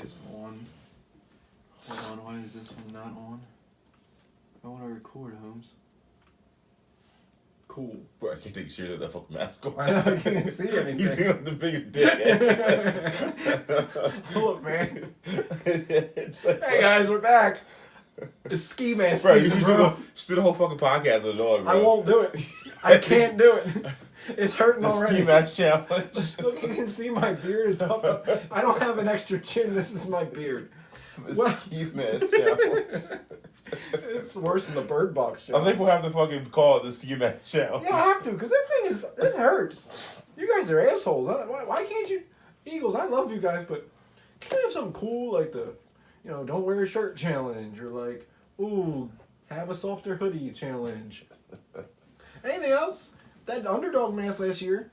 is on. Hold on, why is this one not on? I want to record, Holmes. Cool. Bro, I can't take serious that fucking mask on. I know, I can't see anything. He's got the biggest dick. Look, man. It's like, Hey guys, we're back. It's ski mask bro, season, you bro. should do the whole fucking podcast with a dog, bro. I won't do it. I can't do it. It's hurting the already. ski match challenge. Look, you can see my beard is puffed up. I don't have an extra chin. This is my beard. The ski mask challenge. It's worse than the Bird Box show. I think we'll have to fucking call it the ski match challenge. Yeah, I have to, because this hurts. You guys are assholes. Huh? Why can't you? Eagles, I love you guys, but can we have something cool like the, don't wear a shirt challenge, or like, ooh, have a softer hoodie challenge. Anything else? That underdog mask last year,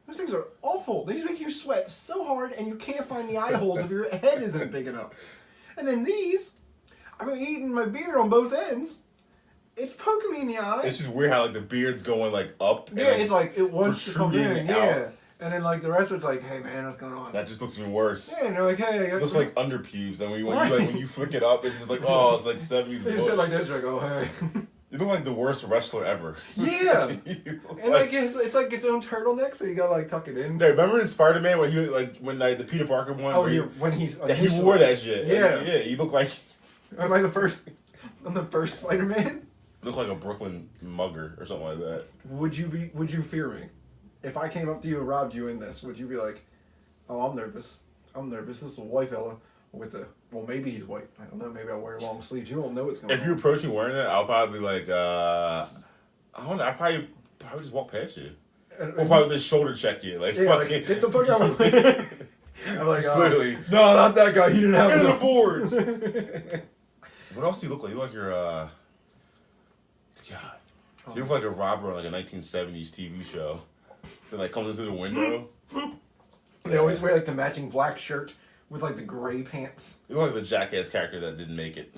those things are awful. They just make you sweat so hard and you can't find the eye holes if your head isn't big enough. And then these, I've been eating my beard on both ends. It's poking me in the eye. It's just weird how like the beard's going like up. Yeah, it's like it wants to come in. protruding out. Yeah. And then like the rest of it's like, hey man, what's going on? That just looks even worse. Yeah, and they're like, hey. It looks like under pubes, and when you flick it up, it's just like, oh, it's like 70s They bush. said like this, you're like, oh hey. You look like the worst wrestler ever. Yeah. You look And like it's like its own turtleneck, so you gotta like tuck it in. Hey, remember in Spider-Man when the Peter Parker one? Oh, where when he's that he wore that shit. Yeah. Yeah, he looked like Am I the first? I'm the first Spider-Man. looked like a Brooklyn mugger or something like that. Would you fear me? If I came up to you and robbed you in this, would you be like, oh, I'm nervous. This is a white fella with a, well, maybe he's white. I don't know. Maybe I'll wear long sleeves. You won't know what's going on. If you approach me wearing that, I'll probably be like, I don't know. I probably just walk past you. Or probably just shoulder check you. Like, yeah, fucking. like, get the fuck out of my way. I'm like, Just literally. No, not that guy. He didn't have Here's the enough. boards. What else do you look like? You look like you're, God. You look like a robber on like a 1970s TV show. They're like coming through the window. They always wear like the matching black shirt with like the gray pants. You look like the Jackass character that didn't make it.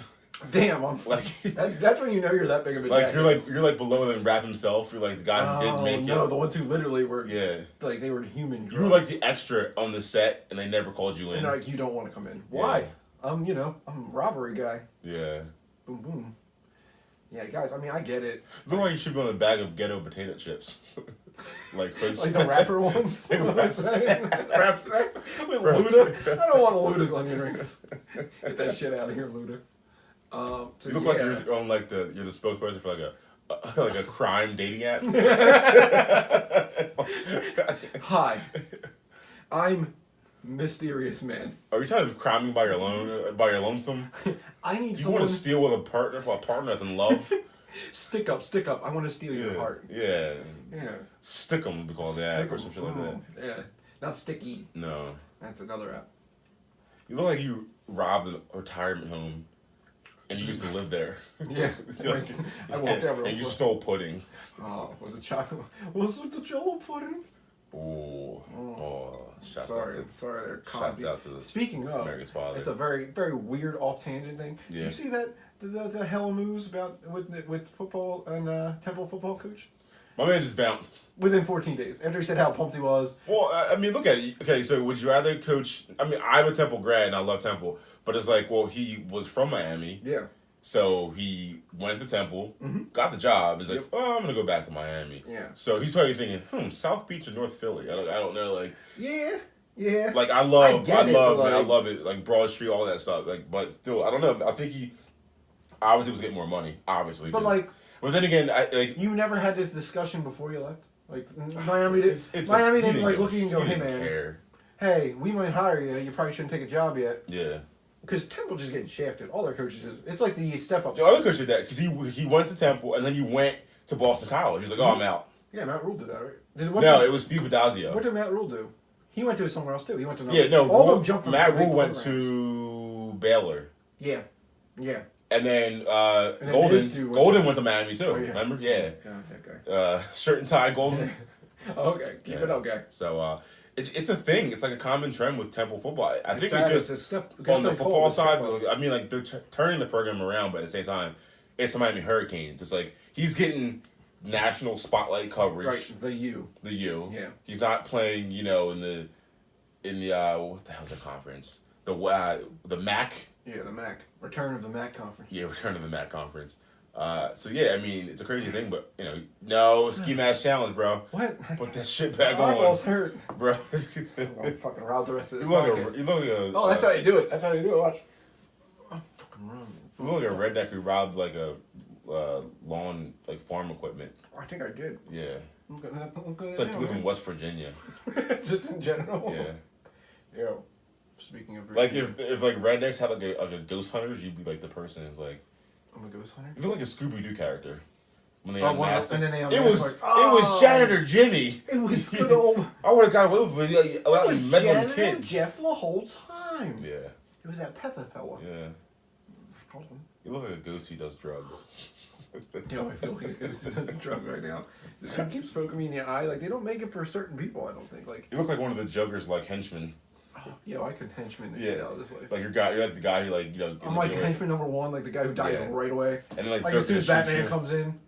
Damn, I'm Like that's when you know you're that big of a like jackass. you're like below than Rap himself. You're like the guy who didn't make it. No, the ones who literally were Yeah. they were human drugs. You were like the extra on the set and they never called you in. And like you don't want to come in. Yeah. Why? I'm a robbery guy. Yeah. Boom boom. Yeah, guys, I mean I get it. You look like you should be on the bag of ghetto potato chips. Like the rapper ones? Like rap Rap snacks? With Luda? I don't want Luda's onion rings. Get that shit out of here, Luda. So You look like you're on like you're the spokesperson for like a crime dating app. Hi, I'm Mysterious Man. Are you tired of criming by your lonesome? I need Do you someone want to steal with a partner that's in love? Stick up. I want to steal your heart. Yeah. Yeah. Stick 'em, we call that, or some shit like that. Yeah. Not sticky. No. That's another app. You look like you robbed a retirement home, and you used to live there. Yeah. I walked out and you stole pudding. Oh, was it chocolate? Was it the Jello pudding? Shouts Sorry, out Cosby. to the Speaking of, America's father. it's a very, very weird off-tangent thing. Yeah. You see that the hella moves about with football and Temple football coach? My man just bounced. Within 14 days, after he said how pumped he was. Well, I mean, look at it. Okay, so would you rather coach? I mean, I'm a Temple grad and I love Temple, but it's like, well, he was from Miami. Yeah. So he went to Temple, got the job. He's like, oh, I'm gonna go back to Miami. Yeah. So he's probably thinking, South Beach or North Philly? I don't know. Like, Yeah. like I love it. Like Broad Street, all that stuff. Like, but still, I don't know. I think he obviously was getting more money. Obviously, But like, but then again, you never had this discussion before you left. Like Miami didn't like look at you and go, hey man, care. hey, we might hire you. You probably shouldn't take a job yet. Yeah. Because Temple just getting shafted. All their coaches it's like the step up. The other coach did that because he went to Temple and then he went to Boston College. He's like, oh, I'm out. Yeah, Matt Rule did that, right? It was Steve Adazio. What did Matt Rule do? He went to somewhere else too. He went to all of them jumped from Matt great Rule went programs. to Baylor. Yeah. And then then Golden went to Miami too. Oh, yeah. Remember? Yeah. God, that guy. Shirt and tie Golden. Okay, keep it okay. So it's a thing. It's like a common trend with Temple football. I think sad. it's just a step on the football side. I mean, like they're turning the program around, but at the same time, it's the Miami Hurricanes. It's like he's getting national spotlight coverage. Right, the U. The U. Yeah. He's not playing, in the what the hell's the conference? the MAC. Yeah, the MAC. Return of the MAC conference. Yeah, return of the MAC conference. So yeah, I mean, it's a crazy thing, but no ski mask challenge, bro. What? Put that shit back My on, eyeballs hurt. bro. I'm gonna fucking rob the rest of this You look podcast. like a. Oh, that's how you do it. That's how you do it. Watch. I'm fucking wrong. You look like a redneck who robbed like a lawn farm equipment. I think I did. Yeah. I'm good It's like you live in West Virginia. Just in general. Yeah. Yo. Speaking of Like if rednecks had like a ghost hunters, you'd be like the person who's like. I'm a ghost hunter. You look like a Scooby Doo character. When they unmasked. And then they it was Janitor Jimmy. It was good old. I would have got away with it without you meddling kids. Jeff the whole time. Yeah. It was that Peppa fella. Yeah. Hold on. You look like a ghost who does drugs. Yo, I feel like a ghost who does drugs right now. This guy keeps poking me in the eye. Like they don't make it for certain people. I don't think. Like you look like one of the Joker's henchmen. Yo, I could henchman this shit out of this life. Like you're like the guy who I'm like henchman number one, like the guy who died right away. And then like as soon as Batman comes in.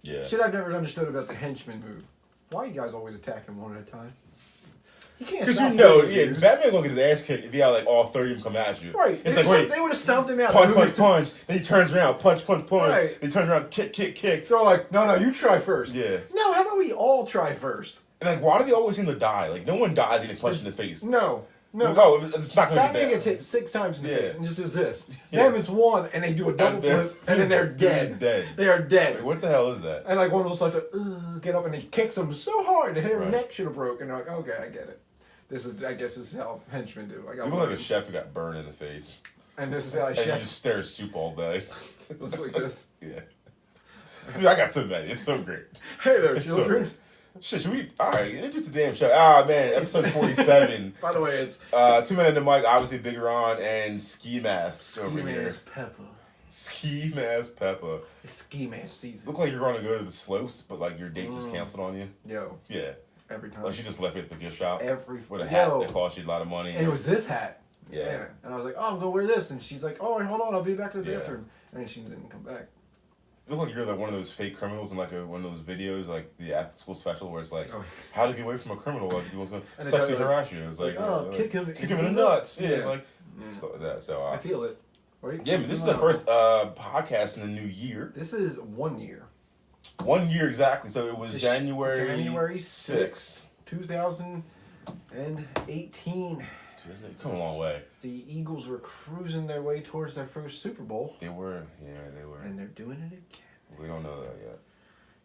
Yeah. Shit I've never understood about the henchman move. Why you guys always attack him one at a time? He can't. Because Batman gonna get his ass kicked if he had like all 30 of them come at you. Right. It's like wait, they would have stomped him out. Punch. Then he turns around, punch. Right. Then he turns around, kick. They're like, no, you try first. Yeah. No, how about we all try first? And like, why do they always seem to die? Like, no one dies getting punched in the face. No. Like, oh, it's not gonna get Batman down. gets hit 6 times in the face and just does this. Them is one, and they do a double flip, and then they're dead. They are dead. Like, what the hell is that? And like one of those like, get up, and he kicks them so hard that their neck should have broken. They're like, okay, I get it. I guess this is how henchmen do. You look like a chef who got burned in the face. And this is how you just stare at soup all day. Looks like this. Yeah. Dude, I got so many. It's so great. Hey there, children. Shit, should we? Alright, introduce the damn show. Ah, man, episode 47. By the way, it's 2 Men in the Mic, obviously Big Ron, and Ski Mask over here. Ski Mask Peppa. It's Ski Mask season. Look like you're going to go to the slopes, but like your date just canceled on you. Yo. Yeah. Every time. Like she just left it at the gift shop. With a hat that cost you a lot of money. And it was this hat. Yeah. And I was like, oh, I'm going to wear this. And she's like, oh, hold on, I'll be back to the bathroom. And then she didn't come back. You look like you're like one of those fake criminals in like one of those videos, like the after school special, where it's like, how to get away from a criminal? Like you want to sexually harass you. It's like, kick him in the nuts. Yeah, like stuff like that. So I feel it. Right? Yeah, but this is the first podcast in the new year. This is 1 year. 1 year exactly. So it was January 6th, 2018. It's come a long way. The Eagles were cruising their way towards their first Super Bowl. They were. And they're doing it again. We don't know that yet.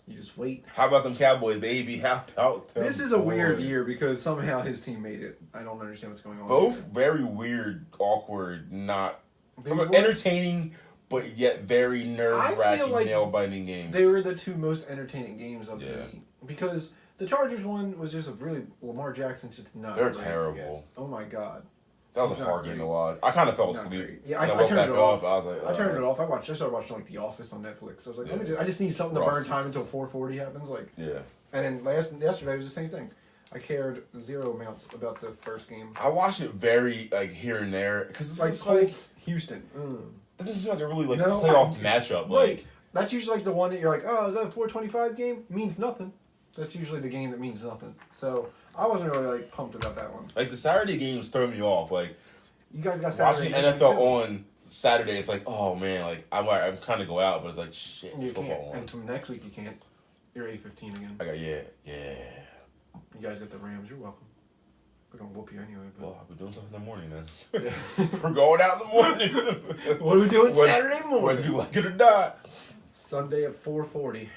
You just wait. How about them Cowboys, baby? How about them This is a weird year because somehow his team made it. I don't understand what's going on. Both very weird, awkward, not entertaining, but yet very nerve-wracking, nail-biting games. They were the two most entertaining games of the league. Because the Chargers one was just a really Lamar Jackson just not. They're terrible. Oh my god. That was a hard game to watch. I kind of fell asleep. Yeah, I turned it off. I was like, I turned it off. I started watching like The Office on Netflix. I was like, I just need something to burn time until 4:40 happens. Like, yeah. And then yesterday was the same thing. I cared zero amounts about the first game. I watched it very here and there because it's like Houston. This is like a really playoff matchup. Like that's usually like the one that you're like, oh, is that a 4:25 game? Means nothing. That's usually the game that means nothing. So I wasn't really pumped about that one. Like the Saturday games throw me off. Like you guys got Saturday. Watching NFL on Saturday, it's like, oh man, like I'm trying to go out, but it's like shit. You football can't. on. And from next week you can't. You're 8:15 again. I got yeah. You guys got the Rams. You're welcome. We're gonna whoop you anyway. But... Well, we're doing something in the morning then. Yeah. We're going out in the morning. What are we doing Saturday morning? Whether you like it or not. Sunday at 4:40.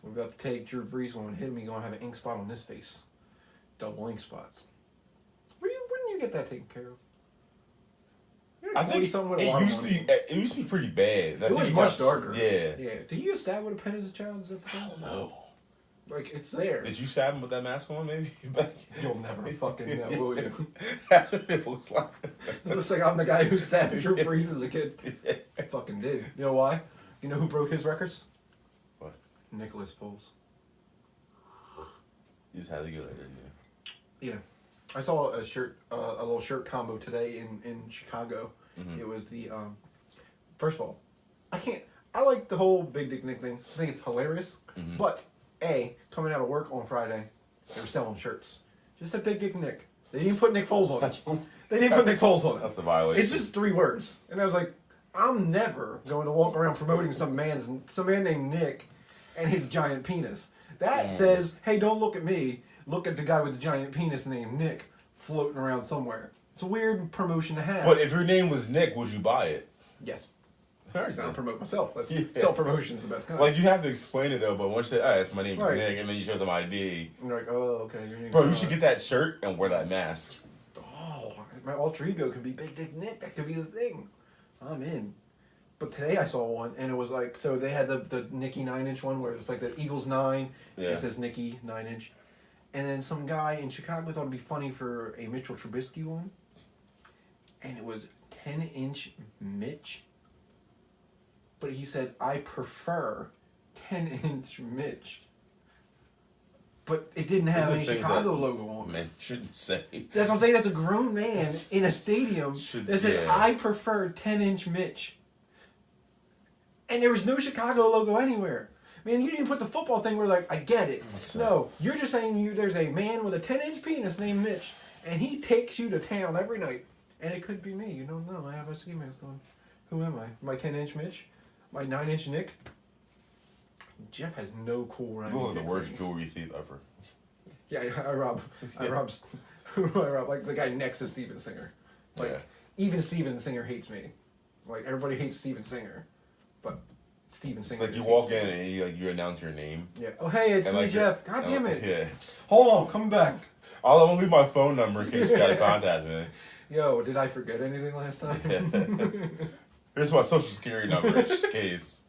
We're about to take Drew Brees one and hit him. He's gonna have an ink spot on his face. Double ink spots. When did you get that taken care of? I think it used to be pretty bad. It was much darker. Yeah. Yeah. Did you get stabbed with a pen as a child? Is that the thing? I don't know. Like, it's there. Did you stab him with that mask on, maybe? You'll never fucking know, will you? It looks like. It looks like I'm the guy who stabbed Drew Brees as a kid. I fucking did. You know why? You know who broke his records? What? Nicholas Foles. You just had to go there, didn't you? Yeah. I saw a little shirt combo today in Chicago. Mm-hmm. It was the, first of all, I like the whole Big Dick Nick thing. I think it's hilarious. Mm-hmm. But, coming out of work on Friday, they were selling shirts. Just a Big Dick Nick. They didn't put Nick Foles on it. They didn't put Nick Foles on it. That's a violation. It's just 3 words. And I was like, I'm never going to walk around promoting some man named Nick and his giant penis. That says, hey, don't look at me. Look at the guy with the giant penis named Nick floating around somewhere. It's a weird promotion to have. But if your name was Nick, would you buy it? Yes. All I'm going to promote myself. Yeah. Self-promotion's the best kind. Like, you have to explain it, though, but once you say, it's my name is Right. Nick, and then you show some ID. And you're like, oh, okay. Your name's Bro, you should get that shirt and wear that mask. Oh, my alter ego can be Big Dick Nick. That could be the thing. I'm in. But today I saw one, and it was like, so they had the Nicky 9-inch one where it's like the Eagles 9. Yeah. It says Nicky 9-inch. And then some guy in Chicago thought it'd be funny for a Mitchell Trubisky one. And it was 10-inch Mitch. But he said, I prefer 10-inch Mitch. But it didn't have any Chicago logo on it. Man shouldn't say. That's what I'm saying. That's a grown man in a stadium that says, yeah. I prefer 10-inch Mitch. And there was no Chicago logo anywhere. Man, you didn't put the football thing where, like, I get it. No, you're just saying there's a man with a 10-inch penis named Mitch, and he takes you to town every night. And it could be me. You don't know. I have a ski mask on. Who am I? My 10-inch Mitch? My 9-inch Nick? Jeff has no cool rhyme. You look like the worst jewelry thief ever. Yeah, I rob. Who do I rob? Like the guy next to Steven Singer. Like, even Steven Singer hates me. Like, everybody hates Steven Singer. But Steven Singer. It's like you walk in and you announce your name. Yeah. Oh, hey, it's and me, like Jeff. God damn it. Yeah. Hold on, coming back. I'm gonna leave my phone number in case you gotta contact me. Yo, did I forget anything last time? Here's my social security number, just in case.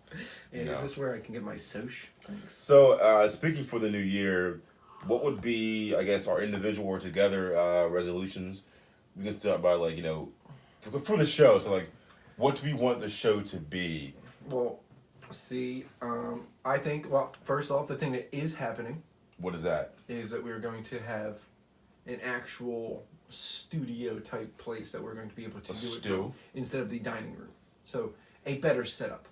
And is this where I can get my soch? Thanks. So, speaking for the new year, what would be, I guess, our individual or together resolutions? We can talk about, like, for the show. So, like, what do we want the show to be? Well, see, I think, well, first off, the thing that is happening. What is that? Is that we're going to have an actual studio type place that we're going to be able to do it from, instead of the dining room. So, a better setup.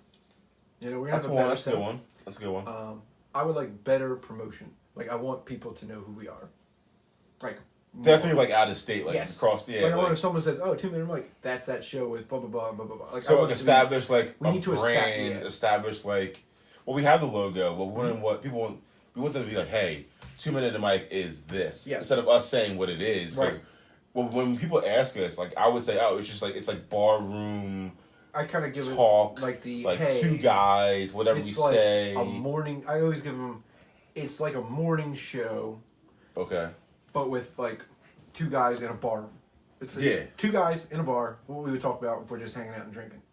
We're gonna have a better setup. That's a good one. I would like better promotion. Like, I want people to know who we are. Like, definitely, like, out of state, like, across the... Like, I want if someone says, oh, 2 Minute Mike, that's that show with blah, blah, blah, blah, blah, blah. Like, so, establish, like, we need to brand, establish, like... Well, we have the logo, but what people want... We want them to be like, hey, 2 Minute Mike is this. Yes. Instead of us saying what it is. Right. Well, when people ask us, like, I would say, oh, it's just, like, it's, like, barroom... I kind of give talk, it like the like hey, 2 guys, whatever we like say. A morning. I always give them. It's like a morning show. Okay. But with like 2 guys in a bar. It's 2 guys in a bar. What we would talk about if we're just hanging out and drinking.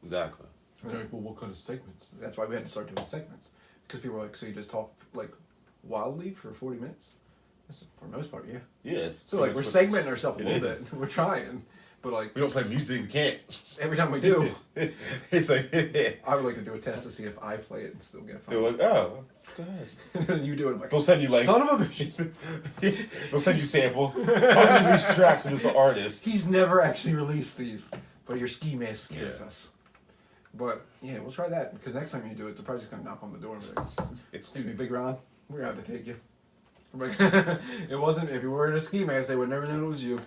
Exactly. And they're like, well, what kind of segments? That's why we had to start doing segments, because people were like, so you just talk like wildly for 40 minutes? For the most part, yeah. Yeah. So like we're segmenting ourselves a little bit. We're trying. But like, we don't play music, we can't. Every time we do, it's like I would like to do a test to see if I play it and still get fun. They're like, oh, go ahead. And then you do it like, they'll send you like son of a bitch. They'll send you samples, unreleased tracks from this artist. He's never actually released these, but your ski mask scares us. But yeah, we'll try that, because next time you do it, they're probably just gonna knock on the door and be like, "Excuse me, Big Ron, we're gonna have to take you." I'm like, it wasn't. If you were in a ski mask, they would never know it was you.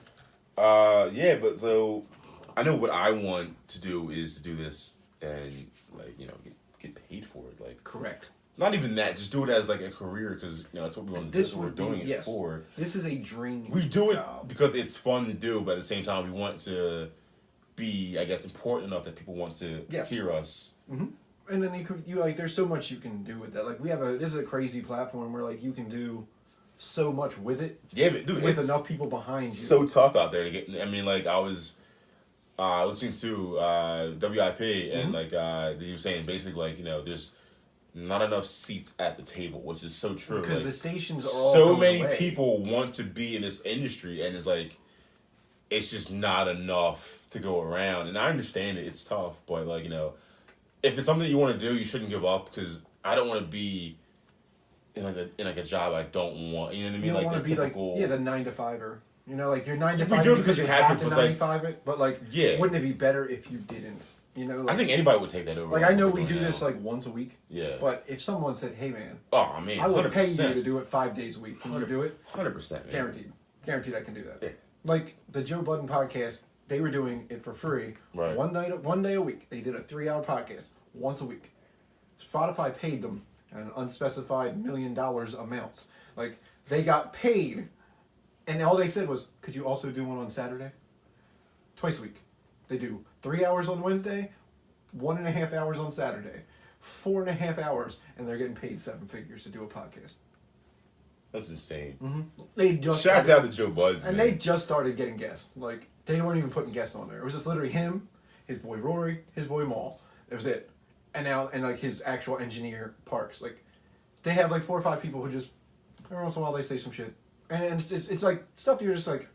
Yeah, but so I know what I want to do is to do this and like get paid for it. Like correct. Not even that. Just do it as like a career because that's what we want to do. That's what we're doing it for. This is a dream. We do it because it's fun to do, but at the same time, we want to be, I guess, important enough that people want to hear us. Mm-hmm. And then you like, there's so much you can do with that. Like this is a crazy platform where like you can do so much with it. Yeah, but dude, with enough people behind you. So tough out there to get. I mean, like I was listening to WIP and like they were saying basically like there's not enough seats at the table, which is so true. Because like, the stations are all so many away. people want to be in this industry, and it's like it's just not enough to go around. And I understand it; it's tough, but like if it's something you want to do, you shouldn't give up. Because I don't want to be in a job I don't want. You know what I mean? You don't like want the to be typical, like the 9-to-5er. Like you're 9-to-5. You do it because you have to. But 9-to-5 it. But like, wouldn't it be better if you didn't? Like, I think anybody would take that over. Like I know we do this like once a week. Yeah. But if someone said, "Hey man, I will pay you to do it 5 days a week," can you do it? 100%. Guaranteed. Guaranteed, I can do that. Yeah. like the Joe Budden podcast, they were doing it for free. Right. One day a week. They did a 3-hour podcast once a week. Spotify paid them an unspecified $1 million amounts. Like, they got paid, and all they said was, could you also do one on Saturday? Twice a week. They do 3 hours on Wednesday, 1.5 hours on Saturday, 4.5 hours, and they're getting paid 7 figures to do a podcast. That's insane. Mm-hmm. They just Shouts out to Joe Budden. and they just started getting guests. Like, they weren't even putting guests on there. It was just literally him, his boy Rory, his boy Maul. That was it. And now, and like his actual engineer Parks. Like, they have like 4 or 5 people who just every once in a while they say some shit, and it's like stuff you're just like,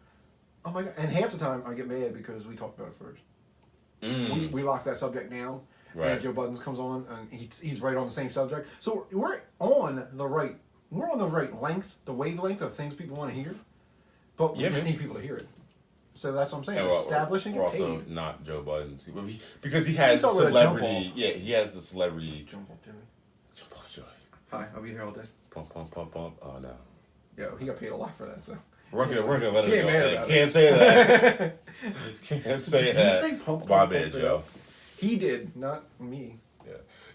oh my god. And half the time I get mad because we talked about it first. We lock that subject down. Right. And Joe Budden comes on and he's right on the same subject. So we're on the right length, the wavelength of things people want to hear, but we just need people to hear it. So that's what I'm saying. And Establishing we're it. also not Joe Budden because he has celebrity. Yeah, he has the celebrity. Jump up, Jimmy. Jump off, Joey. Hi, I'll be here all day. Pump, pump, pump, pump. Oh no. Yo, he got paid a lot for that. So we're gonna let He him ain't go. mad about Can't say that. Can't say Did that. you say pump, My pump, bad, pump, Joe. He did, not me.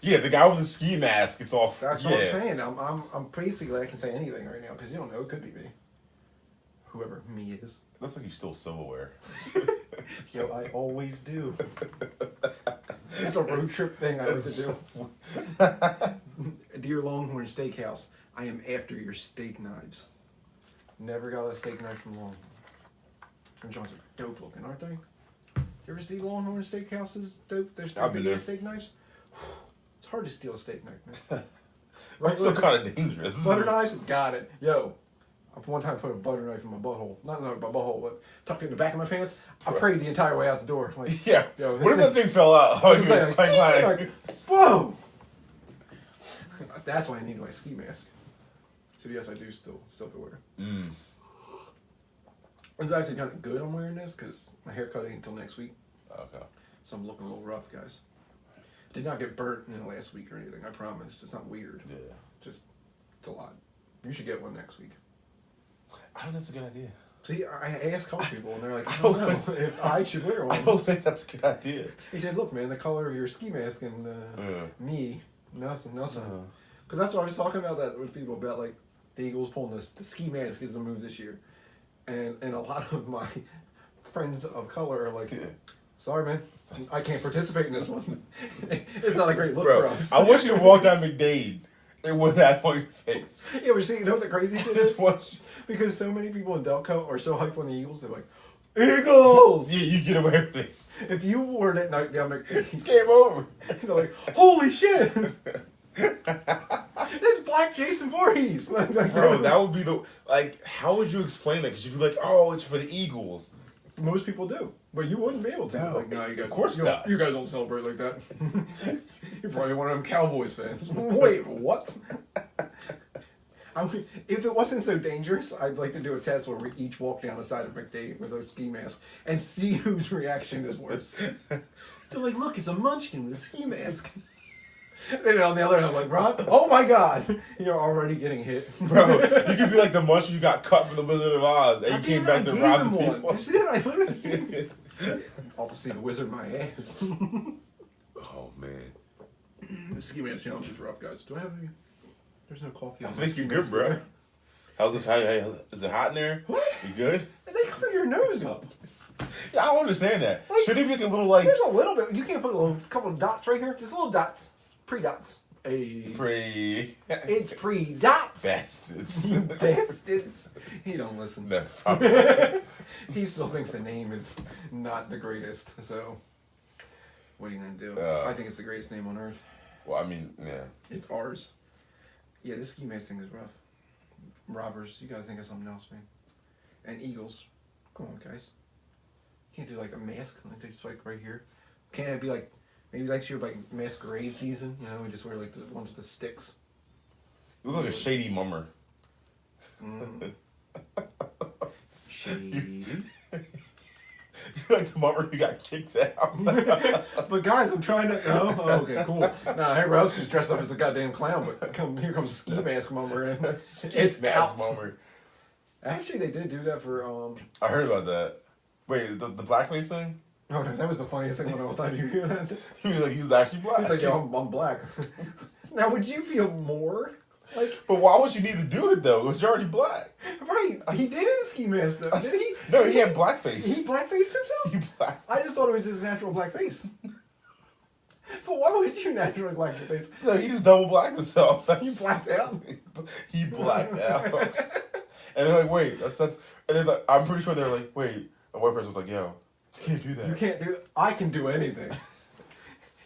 Yeah, the guy with the ski mask. It's off. That's what I'm saying. I'm basically I can say anything right now because you don't know. It could be me. Whoever me is. Looks like you stole silverware. Yo, I always do. It's a road trip thing I like to do. Dear Longhorn Steakhouse, I am after your steak knives. Never got a steak knife from Longhorn. Them joints are dope looking, aren't they? You ever see Longhorn Steakhouse's dope? Their steak knives? It's hard to steal a steak knife, man. Also kind of dangerous. Butter knives? Got it. Yo, one time I put a butter knife in my butthole. Not my butthole, but tucked it in the back of my pants. I prayed the entire way out the door. Like, yeah. Yo, what if that thing fell out? Oh, you was like, whoa! That's why I need my ski mask. So yes, I do still wear. It's actually kind of good I'm wearing this because my haircut ain't until next week. Okay. So I'm looking a little rough, guys. Did not get burnt in the last week or anything. I promise. It's not weird. Yeah. Just it's a lot. You should get one next week. I don't think that's a good idea. See, I asked a couple people, and they're like, I don't know if I should wear one. I don't think that's a good idea. He said, look, man, the color of your ski mask and me, nothing. Because that's what I was talking about that with people, about, like, the Eagles pulling the ski mask is the move this year. And a lot of my friends of color are like, sorry, man, I can't participate in this one. It's not a great look for us. I want you to walk down McDade with that on your face. Yeah, we're seeing, you know what the crazy shit is? Because so many people in Delco are so hyped on the Eagles, they're like, Eagles! Yeah, you get away with it. If you wore that night down McDade, it's game over. They're like, holy shit! This Black Jason Voorhees! Bro, that would be how would you explain that? Because you'd be like, oh, it's for the Eagles. Most people do. But you wouldn't be able to. No, you guys, of course not. You guys don't celebrate like that. You're probably one of them Cowboys fans. Wait, what? I mean, if it wasn't so dangerous, I'd like to do a test where we each walk down the side of McDade with our ski mask and see whose reaction is worse. They're like, look, it's a munchkin with a ski mask. And then on the other hand, I'm like, Rob, oh my god, you're already getting hit. Bro, you could be like the munchkin you got cut from the Wizard of Oz and you came back to rob the people. You see that? I literally gave him. I'll see the wizard in my ass. Oh, man. The ski mask challenge is rough, guys. Do I have any? There's no coffee. I think you're good, bro. How's it? Is it hot in there? What? You good? They cover your nose up. Yeah, I don't understand that. Like, should it be like a little There's a little bit. You can't put a couple of dots right here. Just little dots. Pre-dots. It's pre-dots. Bastards. You bastards. He don't listen. No, probably doesn't. He still thinks the name is not the greatest. So, what are you gonna do? I think it's the greatest name on earth. Well, I mean, yeah. It's ours. Yeah, this ski mask thing is rough. Robbers, you gotta think of something else, man. And Eagles. Come on, guys. You can't do like a mask like just like right here. Can't it be like maybe next year like masquerade season? You know, we just wear like the ones with the sticks. You look like a shady mummer. Shady. You're like the mummer who got kicked out. But guys, I'm trying to. Oh, okay, cool. Nah, everybody else is dressed up as a goddamn clown, but here comes ski mask mummer, and it's mask out. mummer. Actually, they did do that for I heard about that. Wait, the blackface thing? Oh no, that was the funniest thing when all the time you hear that. He was actually black. He's like, yo, I'm black. Now, would you feel more like? But why would you need to do it though? Because you're already black. Right, he did in Ski Mask though. Did he? No, he had blackface. He blackfaced himself. He black. I just thought it was his natural black face. But why would you naturally black your face? No, he just double blacked himself. He blacked out. He blacked out. And they're like, wait, that's. And then like, I'm pretty sure they're like, wait. A white person was like, yo, you can't do that. You can't do. I can do anything.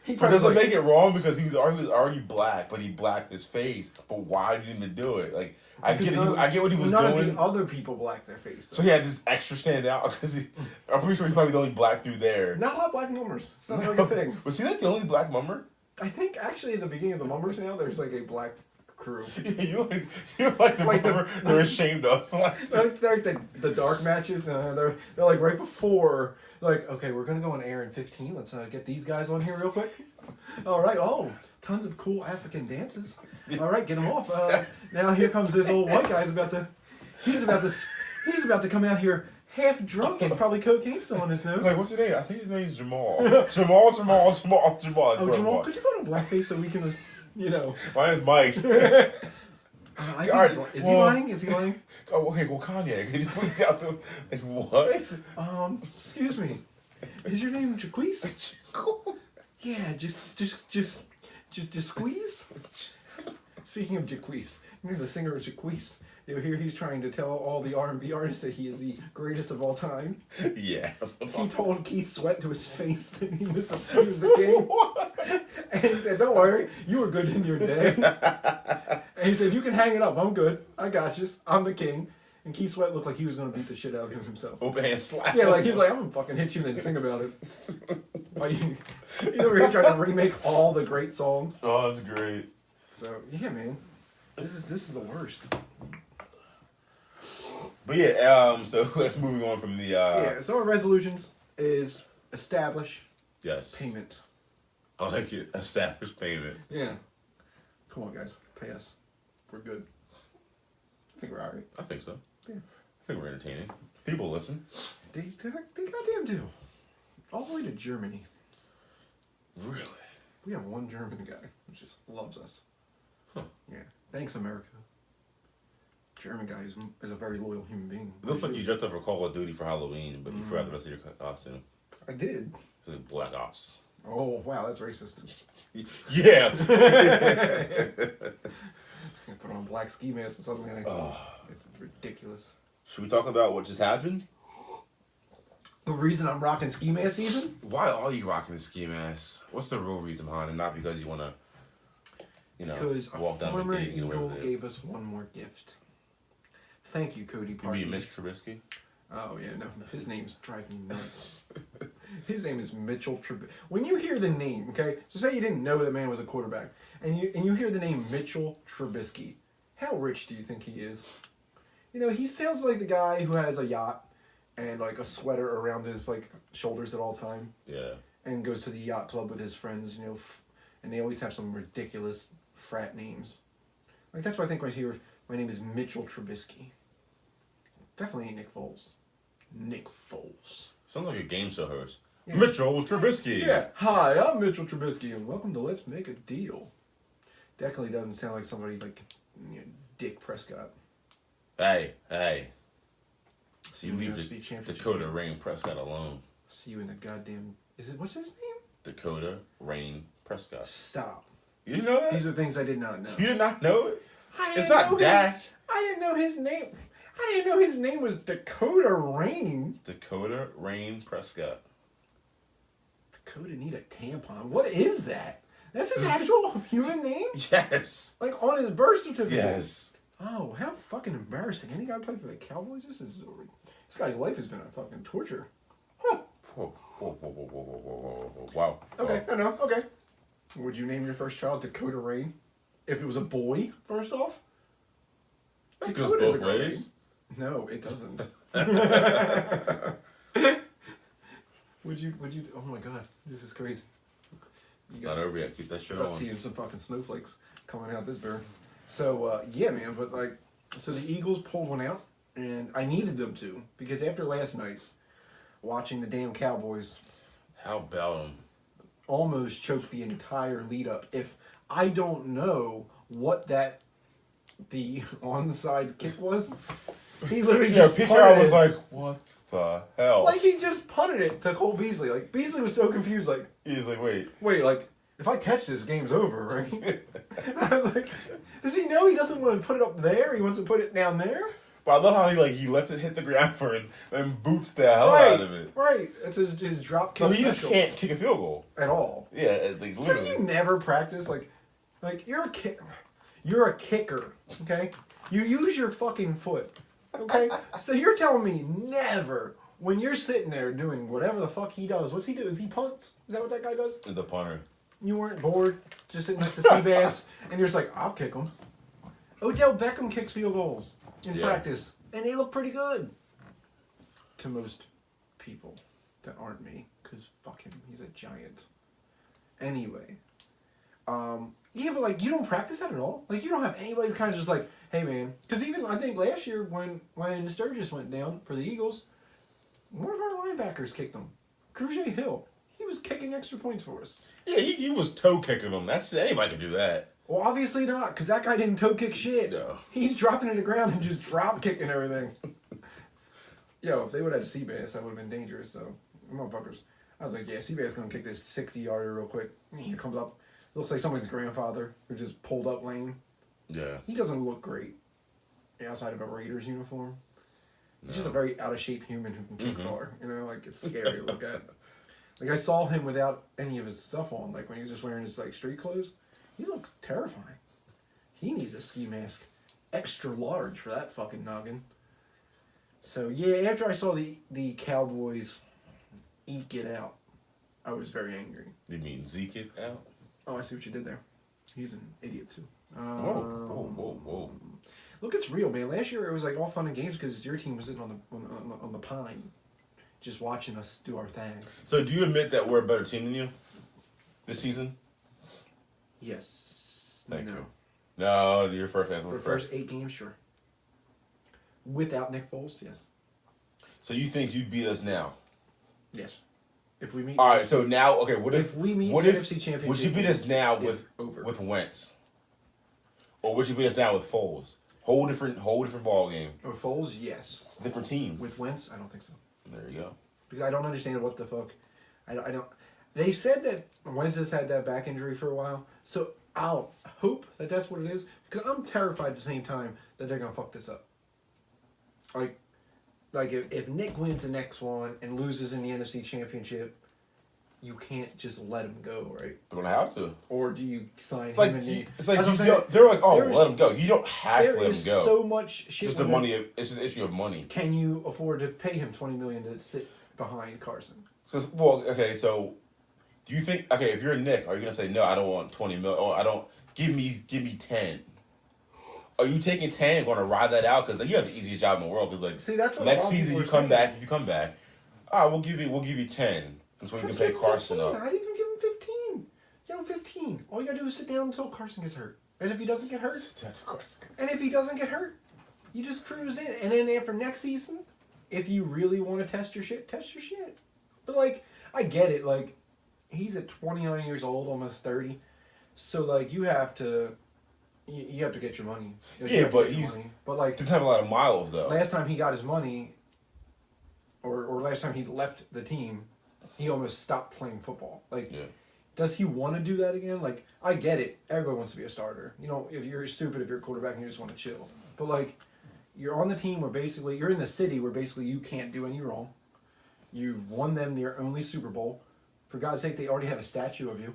He But does it make it wrong because he was already black, but he blacked his face? But why did he do it? Like I get it. I get what he was none doing. of the other people blacked their face. So he had this extra stand out because I'm pretty sure he's probably the only black dude there. Not a lot of black mummers. It's not a very thing. Was he like the only black mummer? I think actually at the beginning of the mummers now there's like a black crew. Yeah, you like the mummer they're ashamed of. They're like the dark matches. They're like right before. Like, okay, we're gonna go on air in 15. Let's get these guys on here real quick. All right. Oh, tons of cool African dances. All right, get them off. Now here comes this old white guy. He's about to come out here half drunk and probably cocaine still on his nose. Like, what's his name? I think his name's Jamal. Jamal. Oh, Jamal, could you go to blackface so we can, My name's Mike. Is he lying? Is he lying? Oh, okay. Well, Kanye. Could you please get out the like what? Excuse me. Is your name Jaquise? Yeah, just squeeze. Speaking of Jaquise, you know the singer Jaquise. Here he's trying to tell all the R&B artists that he is the greatest of all time. Yeah. He told Keith Sweat to his face that he was the king. And he said, "Don't worry, you were good in your day." And he said, "You can hang it up. I'm good. I got you. I'm the king." And Keith Sweat looked like he was going to beat the shit out of him himself. Open hand slap. Yeah, like he was like, "I'm going to fucking hit you and then sing about it." He's over here trying to remake all the great songs. Oh, that's great. So, yeah, man. This is the worst. But yeah, so let's moving on from the Yeah, so our resolutions is establish yes payment. I like it. Establish payment. Yeah. Come on, guys. Pay us. We're good. I think we're alright. I think so. Yeah. I think we're entertaining. People listen. They goddamn do. All the way to Germany. Really? We have one German guy who just loves us. Huh. Yeah. Thanks, America. German guy is a very loyal human being. It looks like you dressed up for Call of Duty for Halloween, but you forgot the rest of your costume. I did. It's like Black Ops. Oh, wow, that's racist. Yeah. Put on black ski mask or something like that. It's ridiculous. Should we talk about what just happened? The reason I'm rocking ski mask season? Why are you rocking the ski mask? What's the real reason behind it? Not because you want to, because walk down the former gate and Eagle whatever. gave us one more gift. Thank you, Cody You Parkey. mean Mitch Trubisky? Oh, yeah, no. His name's driving me nuts. His name is Mitchell Trubisky. When you hear the name, okay, so say you didn't know that man was a quarterback, and you hear the name Mitchell Trubisky, how rich do you think he is? He sounds like the guy who has a yacht and like a sweater around his like shoulders at all time. Yeah. And goes to the yacht club with his friends, and they always have some ridiculous frat names. Like that's why I think right here, my name is Mitchell Trubisky. Definitely ain't Nick Foles. Nick Foles. Sounds like a game show host. Yeah. Mitchell Trubisky. Yeah. Hi, I'm Mitchell Trubisky, and welcome to Let's Make a Deal. Definitely doesn't sound like somebody like Dick Prescott. Hey. See You you in the leave UFC championship. Dakota Rain Prescott alone. See you in the goddamn. What's his name? Dakota Rain Prescott. Stop. You didn't know that? These are things I did not know. You did not know it? It's not Dak. I didn't know his name. I didn't know his name was Dakota Rain. Dakota Rain Prescott. Dakota need a tampon. What is that? That's his actual human name? Yes. Like on his birth certificate? Yes. Oh, how fucking embarrassing. Any guy play for the Cowboys? This guy's life has been a fucking torture. Huh. Whoa. Wow. Okay, I know. Okay. Would you name your first child Dakota Rain? If it was a boy, first off? That goes both a ways. name. No, it doesn't. Would you? Oh my god, this is crazy. It's not over yet. Keep that shit Let's on. see some fucking snowflakes coming out this bear. So yeah, man. But so the Eagles pulled one out. And I needed them to, because after last night, watching the damn Cowboys How about him? almost choke the entire lead up. If I don't know what the onside kick was, he literally just Pete punted Carroll it. was like, what the hell? Like, he just punted it to Cole Beasley. Like, Beasley was so confused, like... He's like, wait. Like, if I catch this, game's over, right? I was like, does he know he doesn't want to put it up there? He wants to put it down there? But I love how he lets it hit the ground first and boots the hell out of it. Right. It's his drop kick. So he just can't kick a field goal. At all. Yeah, like, So literally. you never practice? Like you're a kicker. You're a kicker, okay? You use your fucking foot, okay? So you're telling me never, when you're sitting there doing whatever the fuck he does, what's he do? Is he punts? Is that what that guy does? The punter. You weren't bored, just sitting next to Seabass, and you're just like, I'll kick him. Odell Beckham kicks field goals in practice, and they look pretty good. To most people that aren't me, because fuck him, he's a giant. Anyway, yeah, but like, you don't practice that at all? Like, you don't have anybody who kind of just like, hey man, because even I think last year when Sturgis went down for the Eagles, one of our linebackers kicked him. Cruz Hill. He was kicking extra points for us. Yeah, he was toe kicking him. Anybody can do that. Well, obviously not, because that guy didn't toe kick shit. No. He's dropping to the ground and just drop kicking everything. Yo, if they would have had Seabass, that would have been dangerous, so, motherfuckers. I was like, yeah, Seabass going to kick this 60-yarder real quick. He comes up, looks like somebody's grandfather who just pulled up lane. Yeah. He doesn't look great outside of a Raiders uniform. He's No. just a very out-of-shape human who can kick far. You know, like, it's scary to look at. Like, I saw him without any of his stuff on, like, when he was just wearing his, like, street clothes. He looks terrifying. He needs a ski mask. Extra large for that fucking noggin. So, yeah, after I saw the Cowboys eke it out, I was very angry. You mean Zeke it out? Oh, I see what you did there. He's an idiot, too. Whoa. Look, it's real, man. Last year, it was, like, all fun and games because your team was sitting on the pine just watching us do our thing. So, do you admit that we're a better team than you this season? Yes. Thank you. No, your first answer. For the first 8 games, sure. Without Nick Foles, yes. So you think you'd beat us now? Yes. If we meet. All right. So now, okay. What if we meet what NFC if, Championship? Would you beat us now with Wentz, or would you beat us now with Foles? Whole different ball game. With Foles, yes. It's a different team. With Wentz, I don't think so. There you go. Because I don't understand what the fuck. I don't. They said that Wentz has had that back injury for a while, so I'll hope that that's what it is. Because I'm terrified at the same time that they're gonna fuck this up. Like if Nick wins the next one and loses in the NFC Championship, you can't just let him go, right? They're gonna have to. Or do you sign Like him? And it's like that's what I'm you saying. don't, they're like, oh, There's- let him go. You don't have to let him go. so much shit. It's just the money. It's just an issue of money. Can you afford to pay him $20 million to sit behind Carson? So okay. So do you think if you're Nick, are you gonna say no? I don't want 20 million. Or I don't give me 10. Are you taking 10 and going to ride that out? Because you have the easiest job in the world. Because See, that's what next a lot of season people you are come saying. back. If you come back, we'll give you 10. So you can pay Carson 15. up. I'd even give him 15. Give him 15. All you gotta do is sit down until Carson gets hurt. And if he doesn't get hurt, That's Carson. you just cruise in. And then after next season, if you really want to test your shit, test your shit. But like, I get it. Like, he's at 29 years old, almost 30. So like, you have to get your money. Yeah, but But like, Didn't have a lot of miles though. last time he got his money, or last time he left the team, he almost stopped playing football. Like, Yeah. does he want to do that again? Like, I get it. Everybody wants to be a starter. You know, if you're stupid, if you're a quarterback and you just want to chill. But like, you're on the team where basically, you're in the city where basically you can't do any wrong. You've won them their only Super Bowl. For God's sake, they already have a statue of you.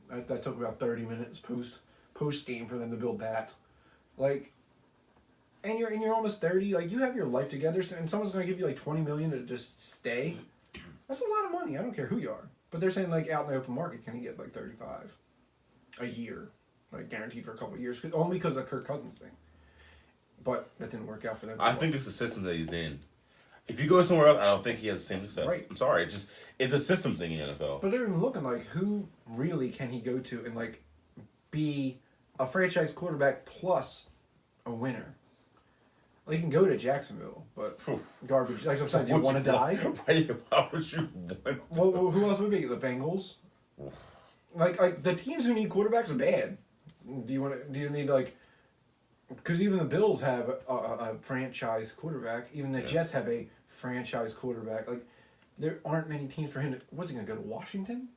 That took about 30 minutes post game for them to build that. Like, and you're almost 30. Like, you have your life together, and someone's gonna give you like 20 million to just stay. That's a lot of money. I don't care who you are. But they're saying like out in the open market, can he get like 35 a year, like guaranteed for a couple of years, only because of the Kirk Cousins thing. But that didn't work out for them. I think it's the system that he's in. If you go somewhere else, I don't think he has the same success. Right. I'm sorry. It's a system thing in the NFL. But they're even looking like, who really can he go to and like be a franchise quarterback plus a winner? Well, you can go to Jacksonville, but Phew. garbage. Like I'm saying, do you want to die? Why would you want? Well, who else would be the Bengals? Like the teams who need quarterbacks are bad. Do you need like? Because even the Bills have a franchise quarterback. Even the Jets have a franchise quarterback. Like, there aren't many teams for him to... What's he going to go to Washington?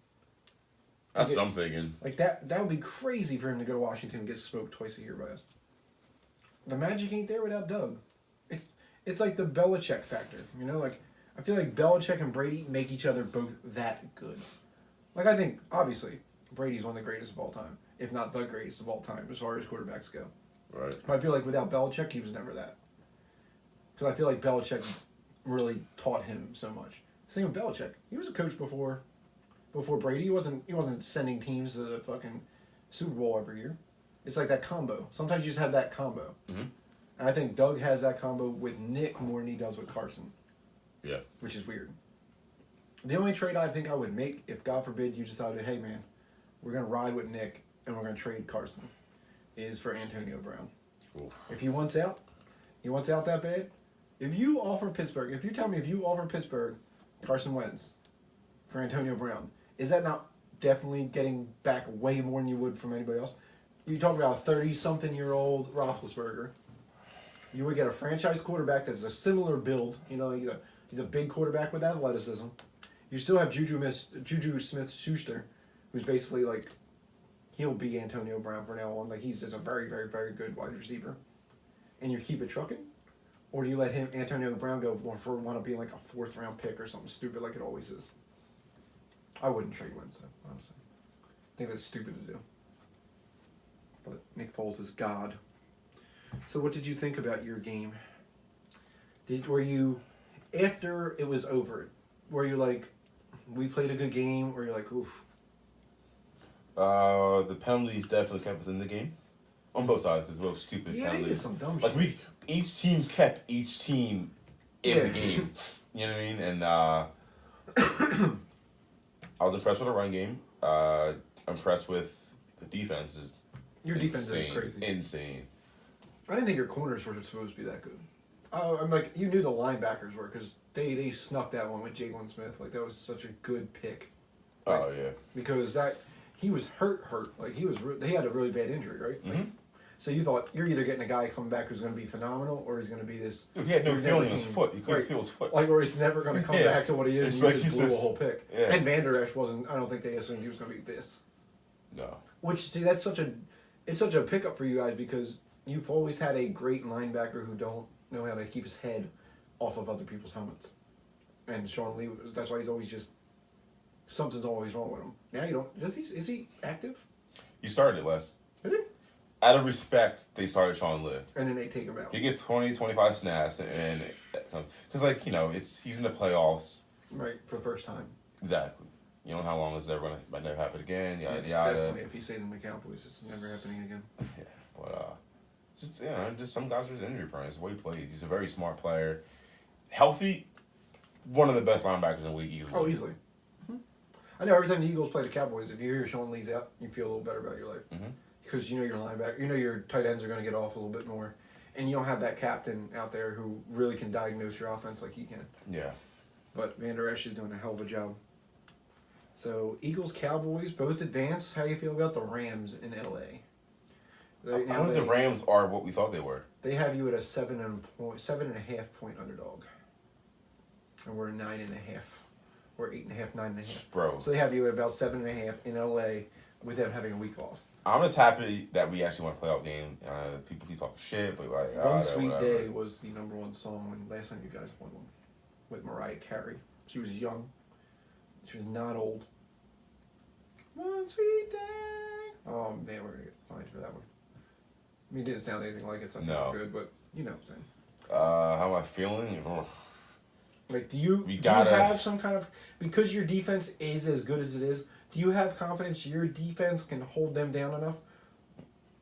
That's what I'm thinking. Like, that would be crazy for him to go to Washington and get smoked twice a year by us. The magic ain't there without Doug. It's like the Belichick factor. You know, like, I feel like Belichick and Brady make each other both that good. Like, I think, obviously, Brady's one of the greatest of all time. If not the greatest of all time, as far as quarterbacks go. Right. But I feel like without Belichick, he was never that. Because I feel like Belichick really taught him so much. Same with Belichick. He was a coach before Brady. He wasn't sending teams to the fucking Super Bowl every year. It's like that combo. Sometimes you just have that combo. Mm-hmm. And I think Doug has that combo with Nick more than he does with Carson. Yeah. Which is weird. The only trade I think I would make, if God forbid you decided, hey man, we're going to ride with Nick and we're going to trade Carson, is for Antonio Brown. Oof. If he wants out that bad. If you offer Pittsburgh Carson Wentz for Antonio Brown, is that not definitely getting back way more than you would from anybody else? You talk about a 30-something-year-old Roethlisberger. You would get a franchise quarterback that's a similar build. You know, he's a big quarterback with athleticism. You still have Juju Smith-Schuster, who's basically like, he'll be Antonio Brown from now on. Like, he's just a very, very, very good wide receiver. And you keep it trucking? Or do you let Antonio Brown go for one of being like a 4th-round pick or something stupid like it always is? I wouldn't trade Wentz, though, honestly. I think that's stupid to do. But Nick Foles is God. So what did you think about your game? Were you, after it was over, were you like, we played a good game, or you're like, oof? The penalties definitely kept us in the game. On both sides, because both stupid penalties. Yeah, they did some dumb like shit. Each team kept each team in the game. You know what I mean? And I was impressed with the run game. Impressed with the defense. Your defense is crazy. Insane. I didn't think your corners were supposed to be that good. I'm like, you knew the linebackers were, because they snuck that one with Jalen Smith. Like, that was such a good pick. Like, Oh yeah. Because he was hurt. Like, he had a really bad injury, right? Like, Mm-hmm. so you thought you're either getting a guy coming back who's going to be phenomenal, or he's going to be this. Dude, he had no feeling in his foot. He couldn't feel his foot. Like, or he's never going to come back to what he is. It's And like you just blew a whole pick. Yeah. And Van Der Esch wasn't. I don't think they assumed he was going to be this. No. Which, see, it's such a pickup for you guys, because you've always had a great linebacker who don't know how to keep his head off of other people's helmets. And Sean Lee, that's why he's always just, something's always wrong with him. Now you don't, is he active? He started it less. Did he? Out of respect, they started Sean Lee. And then they take him out. He gets 20, 25 snaps, and because, like, you know, he's in the playoffs. Right, for the first time. Exactly. You know how long is that going to, might never happen again, yada, It's yada. definitely, if he stays in the Cowboys, it's never happening again. Yeah, but, just, you know, just some guys are just injury prone. It's the way he plays. He's a very smart player. Healthy, one of the best linebackers in the league easily. Oh, easily. Mm-hmm. I know every time the Eagles play the Cowboys, if you hear Sean Lee's out, you feel a little better about your life. Mm-hmm. Because you know your linebacker, you know your tight ends are going to get off a little bit more. And you don't have that captain out there who really can diagnose your offense like he can. Yeah. But Van Der Esch is doing a hell of a job. So, Eagles, Cowboys, both advanced. How do you feel about the Rams in L.A.? I don't think the Rams are what we thought they were. They have you at a 7.5 point underdog. And we're 9.5. We're 8.5, 9.5. Bro. So they have you at about 7.5 in L.A. with them having a week off. I'm just happy that we actually won a playoff game. People keep talking shit, but like, One Sweet whatever. Day was the #1 song when last time you guys won one with Mariah Carey. She was young. She was not old. One Sweet Day. Oh man, we're gonna get fined for that one. I mean, it didn't sound anything like it, so I think we're good, but you know what I'm saying. How am I feeling? Like, do you have some kind of, because your defense is as good as it is, do you have confidence your defense can hold them down enough?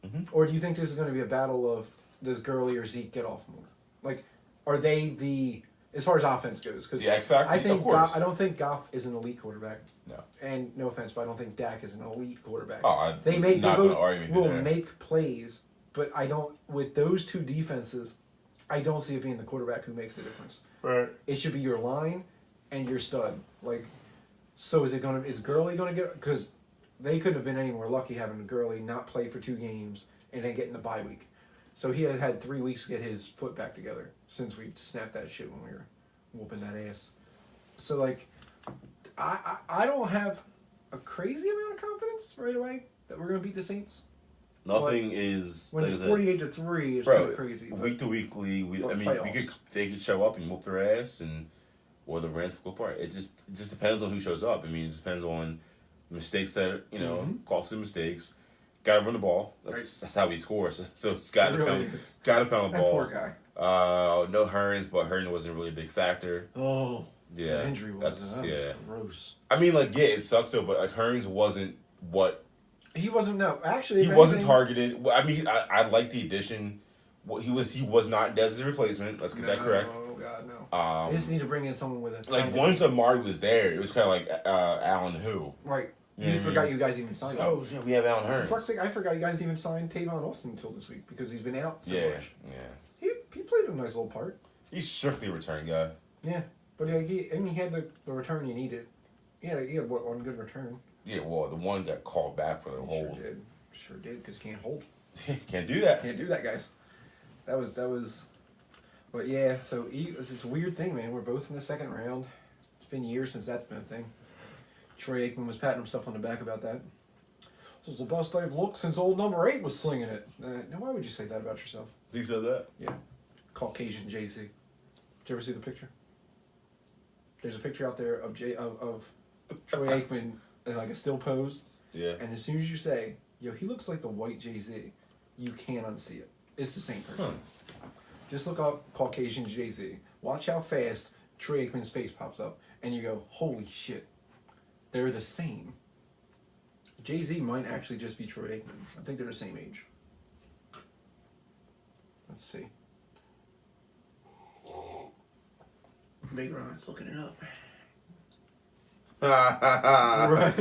Mm-hmm. Or do you think this is going to be a battle of, does Gurley or Zeke get off more? Like, are they the, as far as offense goes? Because the X Factor, of course. I don't think Goff is an elite quarterback. No. And no offense, but I don't think Dak is an elite quarterback. Oh, they both will make plays, but I don't, with those two defenses, I don't see it being the quarterback who makes the difference. Right. It should be your line and your stud. Like, so is Gurley gonna get? Because they couldn't have been any more lucky having Gurley not play for 2 games and then getting the bye week. So he has had 3 weeks to get his foot back together since we snapped that shit when we were whooping that ass. So like, I don't have a crazy amount of confidence right away that we're gonna beat the Saints. Nothing is When like it's 48-3, it's bro, kind of crazy. week to weekly, Playoffs. they could show up and whoop their ass, or the Rams could go apart. It just depends on who shows up. I mean, it just depends on mistakes that costly mistakes. Got to run the ball. That's how he scores. So it's got to pound the ball. That poor guy. No Hearns, but Hearns wasn't really a big factor. Oh, yeah, that injury was gross. I mean, like, yeah, it sucks though, but like Hearns wasn't what. He wasn't. No, actually, he wasn't targeted. I mean, I like the addition. He was not Dez's replacement. Let's get that correct. Oh God, no. They just need to bring in someone with it. Like once Amari was there, it was kind of like Allen who. Right. You forgot you guys even signed him. Oh yeah, we have Allen Hearns. For fuck's sake, I forgot you guys even signed Tavon Austin until this week because he's been out so much. Yeah. He played a nice little part. He's strictly a return guy. Yeah, but he had the return you needed. Yeah, he had one good return. Yeah, well, the one got called back for the hold. Sure did, because can't hold. Can't do that. Can't do that, guys. That was. But yeah, so it's a weird thing, man. We're both in the second round. It's been years since that's been a thing. Troy Aikman was patting himself on the back about that. This is the best I've looked since old number 8 was slinging it. Now, why would you say that about yourself? He said that? Yeah. Caucasian JC. Did you ever see the picture? There's a picture out there of Troy Aikman in like a still pose. Yeah. And as soon as you say, yo, he looks like the white Jay-Z, you can't unsee it. It's the same person. Huh. Just look up Caucasian Jay-Z. Watch how fast Troy Aikman's face pops up. And you go, holy shit. They're the same. Jay-Z might actually just be Troy Aikman. I think they're the same age. Let's see. Big Ron's looking it up. Right.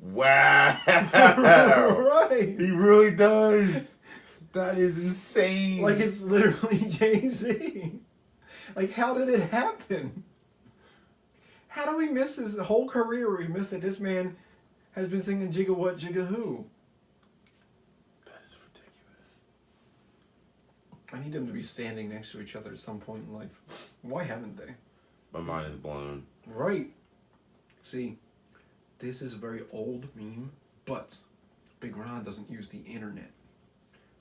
Wow. Right. He really does. That is insane. Like it's literally Jay-Z. Like how did it happen? How do we miss his whole career? We miss that this man has been singing Jigga What, Jigga Who. That is ridiculous. I need them to be standing next to each other at some point in life. Why haven't they? My mind is blown. Right. See, this is a very old meme, but Big Ron doesn't use the internet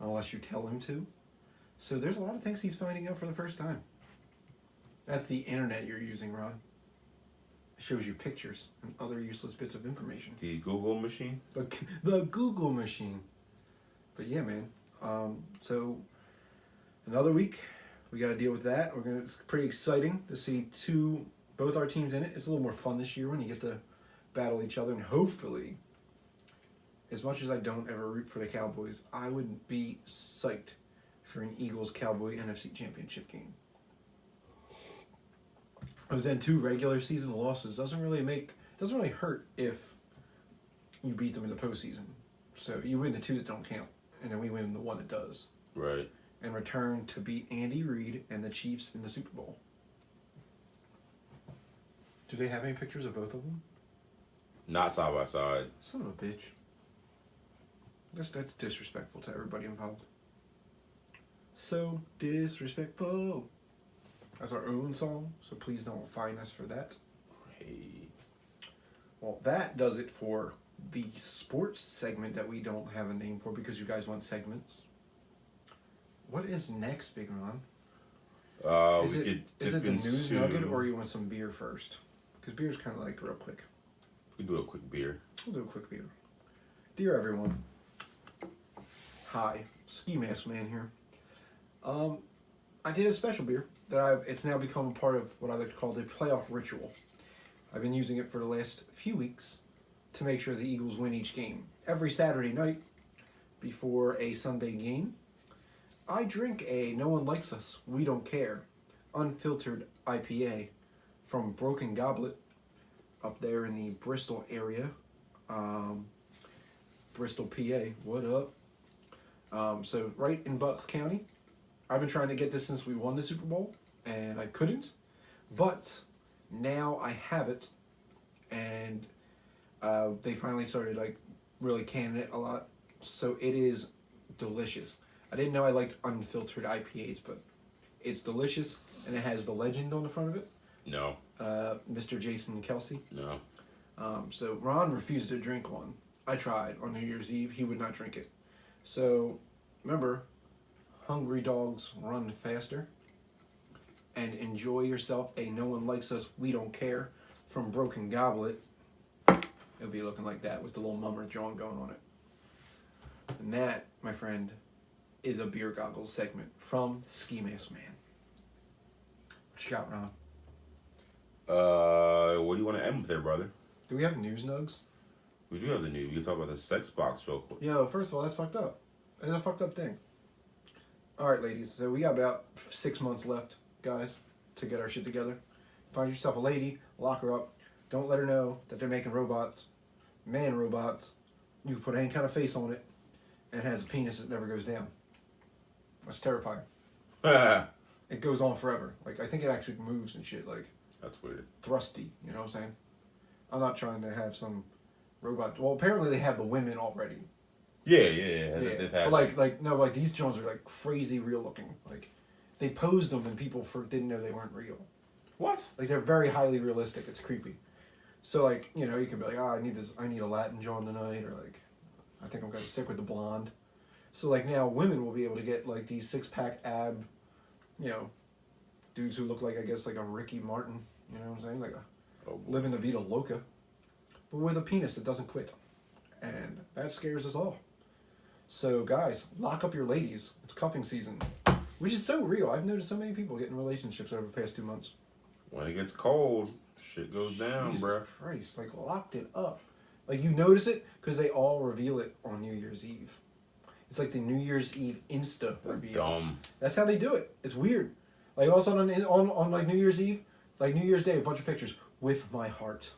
unless you tell him to. So there's a lot of things he's finding out for the first time. That's the internet you're using, Ron. It shows you pictures and other useless bits of information. The Google machine? The Google machine. But yeah, man. So another week, we got to deal with that. It's pretty exciting to see both our teams in it. It's a little more fun this year when you get to battle each other, and hopefully, as much as I don't ever root for the Cowboys, I would be psyched for an Eagles-Cowboy NFC Championship game. Because then 2 regular season losses doesn't really hurt if you beat them in the postseason. So you win the 2 that don't count, and then we win the 1 that does. Right. And return to beat Andy Reid and the Chiefs in the Super Bowl. Do they have any pictures of both of them? Not side by side. Son of a bitch. That's disrespectful to everybody involved. So disrespectful. That's our own song, so please don't fine us for that. Hey. Well, that does it for the sports segment that we don't have a name for because you guys want segments. What is next, Big Ron? Is it the news nugget or you want some beer first? Because beer's kind of like real quick. We can do a quick beer. We'll do a quick beer. Dear everyone. Hi, Ski Mask Man here. I did a special beer that it's now become a part of what I like to call the playoff ritual. I've been using it for the last few weeks to make sure the Eagles win each game. Every Saturday night before a Sunday game, I drink a No One Likes Us, We Don't Care, unfiltered IPA from Broken Goblet up there in the Bristol area. Bristol, PA, what up? So right in Bucks County, I've been trying to get this since we won the Super Bowl, and I couldn't. But now I have it, and they finally started like really canning it a lot. So it is delicious. I didn't know I liked unfiltered IPAs, but it's delicious, and it has the legend on the front of it. No. Mr. Jason Kelsey. No. So Ron refused to drink one. I tried on New Year's Eve. He would not drink it. So remember, hungry dogs run faster. And enjoy yourself a No One Likes Us, We Don't Care from Broken Goblet. It'll be looking like that with the little mummer drawing going on it. And that, my friend, is a beer goggles segment from Ski Mask Man. What you got, Ron? What do you want to end with there, brother? Do we have news nugs? We do have the news. We can talk about the sex box real quick. Yo, first of all, that's fucked up. It's a fucked up thing. Alright, ladies, so we got about 6 months left, guys, to get our shit together. Find yourself a lady, lock her up. Don't let her know that they're making robots, man robots. You can put any kind of face on it, and it has a penis that never goes down. That's terrifying. It goes on forever. Like, I think it actually moves and shit, like... That's weird. Thrusty, you know what I'm saying? I'm not trying to have some robot... Well, apparently they have the women already. Yeah. They've had Like these Jones are like crazy real looking. Like, they posed them and people didn't know they weren't real. What? Like, they're very highly realistic. It's creepy. So, like, you know, you can be like, I need a Latin John tonight, or like, I think I'm gonna stick with the blonde. So, like, now women will be able to get like these 6-pack ab, you know, dudes who look like, I guess, like a Ricky Martin. You know what I'm saying? Like living the Vida Loca, but with a penis that doesn't quit, and that scares us all. So, guys, lock up your ladies. It's cuffing season, which is so real. I've noticed so many people get in relationships over the past 2 months. When it gets cold, shit goes down, Jesus bro. Christ, like, locked it up. Like, you notice it because they all reveal it on New Year's Eve. It's like the New Year's Eve Insta That's reveal. dumb. That's how they do it. It's weird. Like, all of a sudden on like New Year's Eve, like New Year's Day, a bunch of pictures with my heart.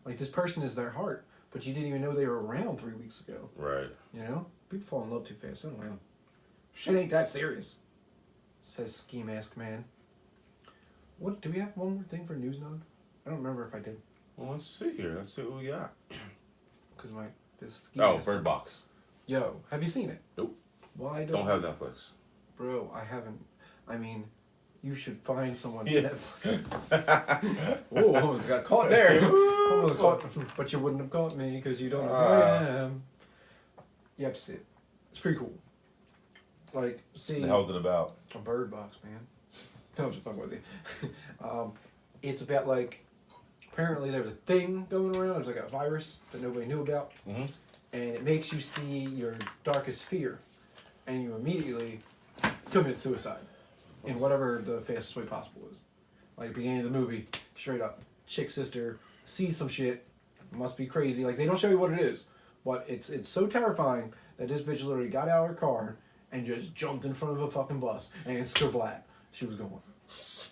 Like, this person is their heart, but you didn't even know they were around 3 weeks ago. Right. You know? People fall in love too fast. I don't know. Shit ain't that serious. Says Ski Mask Man. What, do we have one more thing for News Nog? I don't remember if I did. Well, let's see here. Let's see what we got. Because Bird Box. Yo, have you seen it? Nope. Why Don't have Netflix. Bro, I haven't. I mean, you should find someone. Yeah. Whoa, almost got caught there. Almost caught, but you wouldn't have caught me because you don't know who I am. You have to see it. It's pretty cool. Like, see. The hell's it about? A Bird Box, man. I'm just fucking with you. It's about, like, apparently there's a thing going around. There's like a virus that nobody knew about. Mm-hmm. And it makes you see your darkest fear. And you immediately commit suicide in whatever the fastest way possible is. Like, beginning of the movie, straight up, chick sister sees some shit, must be crazy. Like, they don't show you what it is, but it's so terrifying that this bitch literally got out of her car and just jumped in front of a fucking bus, and it's so black. She was gone.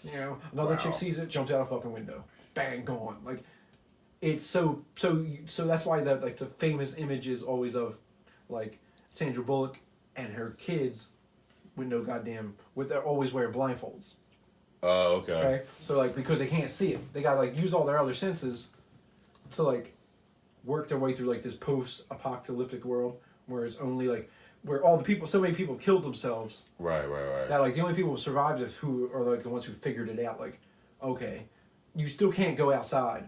You know, another chick sees it, jumps out a fucking window, bang, gone. Like, it's so that's why that, like, the famous image is always of, like, Sandra Bullock and her kids with no goddamn, they're always wearing blindfolds. Oh, okay. Okay? So, like, because they can't see it, they gotta, like, use all their other senses to, like, work their way through, like, this post-apocalyptic world where it's only, like, where all the people, so many people killed themselves. Right. That, like, the only people who survived is who are, like, the ones who figured it out. Like, okay, you still can't go outside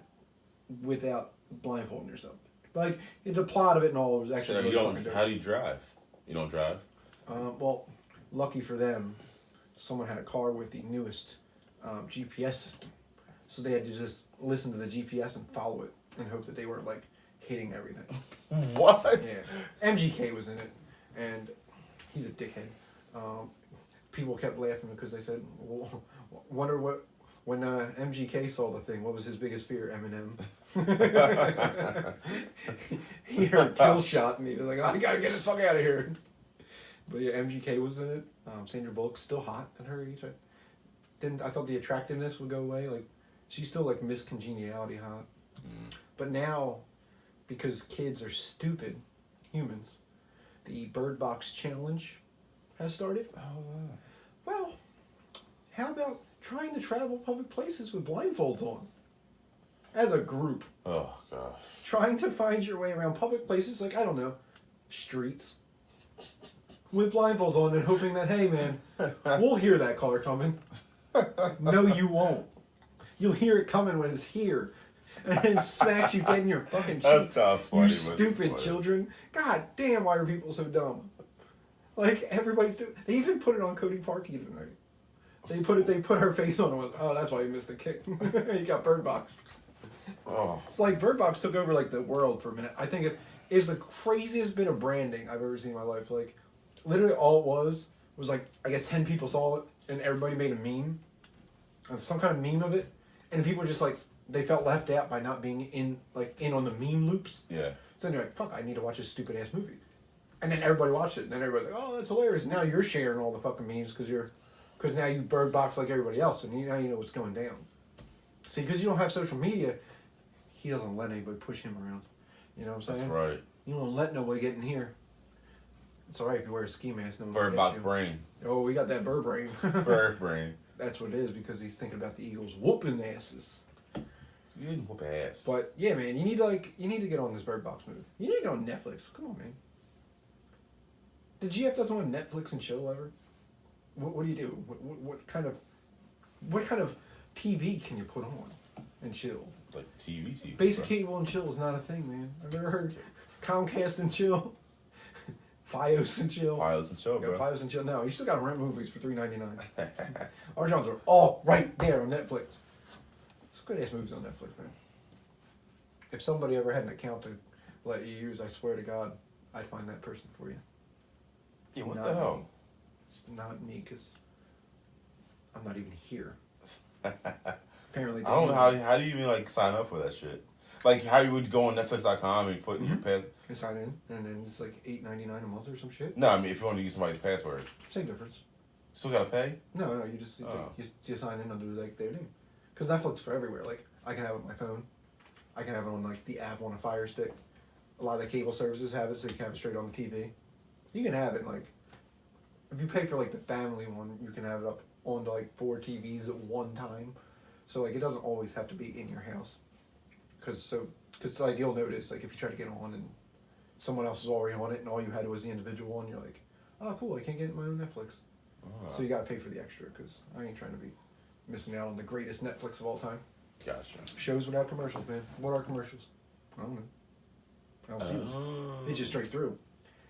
without blindfolding yourself. Like, the plot of it and all was actually How do you drive? You don't drive? Well, lucky for them, someone had a car with the newest GPS system. So they had to just listen to the GPS and follow it and hope that they weren't, like, hitting everything. What? Yeah. MGK was in it, and he's a dickhead. People kept laughing because they said, well, wonder what, when MGK saw the thing, what was his biggest fear? Eminem. He heard kill shot and he was like, I gotta get the fuck out of here. But yeah, MGK was in it. Sandra Bullock's still hot at her age. I thought the attractiveness would go away. Like, she's still, like, Miss Congeniality hot. But now, because kids are stupid humans, the Bird Box Challenge has started. How was that? Well, how about trying to travel public places with blindfolds on? As a group. Oh, gosh. Trying to find your way around public places like, I don't know, streets. With blindfolds on and hoping that, hey man, we'll hear that car coming. No, you won't. You'll hear it coming when it's here. And it smacks you dead in your fucking cheeks. That's tough. Funny, You but stupid funny. children. God damn, why are people so dumb? Like, everybody's doing... They even put it on Cody Parkey tonight. They put her face on it with, oh, that's why you missed the kick. You got Bird Boxed. Oh. It's like Bird Box took over like the world for a minute. I think it is the craziest bit of branding I've ever seen in my life. Like, literally all it was like, I guess 10 people saw it and everybody made a meme. Some kind of meme of it. And people just like, they felt left out by not being in on the meme loops. Yeah. So they're like, fuck, I need to watch this stupid ass movie. And then everybody watched it. And then everybody's like, oh, that's hilarious. And now you're sharing all the fucking memes because now you Bird Box like everybody else. And now you know what's going down. See, because you don't have social media, he doesn't let anybody push him around. You know what I'm saying? That's right. You don't let nobody get in here. It's alright if you wear a ski mask. No one Bird can Box get you. brain. Oh, we got that bird brain. Bird brain. That's what it is because he's thinking about the Eagles whooping asses. You didn't whoop ass. But yeah, man, you need to get on this Bird Box move. You need to get on Netflix. Come on, man. Did GF doesn't want Netflix and chill ever? What do you do? What kind of TV can you put on and chill? Like TV. Basic cable and chill is not a thing, man. I've never heard Comcast and chill, Fios and chill. Files and chill, bro. Fios and chill. No, you still got to rent movies for $3.99. Our Johns are all right there on Netflix. Some good ass movies on Netflix, man. If somebody ever had an account to let you use, I swear to God, I'd find that person for you. Yeah, It's what not the hell? me. It's not me, because I'm not even here. Apparently, I don't know how do you even like sign up for that shit? Like how you would go on Netflix.com and put in your pass. You sign in, and then it's like $8.99 a month or some shit. No, I mean if you want to use somebody's password, Same difference. still gotta pay. No, you just you sign in under like their name. Because Netflix for everywhere. Like I can have it on my phone. I can have it on like the app on a Fire Stick. A lot of the cable services have it, so you can have it straight on the TV. You can have it like if you pay for like the family one, you can have it up onto like 4 TVs at one time. So like it doesn't always have to be in your house. Because like you'll notice like if you try to get on and someone else is already on it and all you had was the individual one, you're like, oh cool, I can't get my own Netflix. So you gotta pay for the extra because I ain't trying to be missing out on the greatest Netflix of all time. Gotcha. Shows without commercials, man. What are commercials? I don't know. I don't see them. It's just straight through.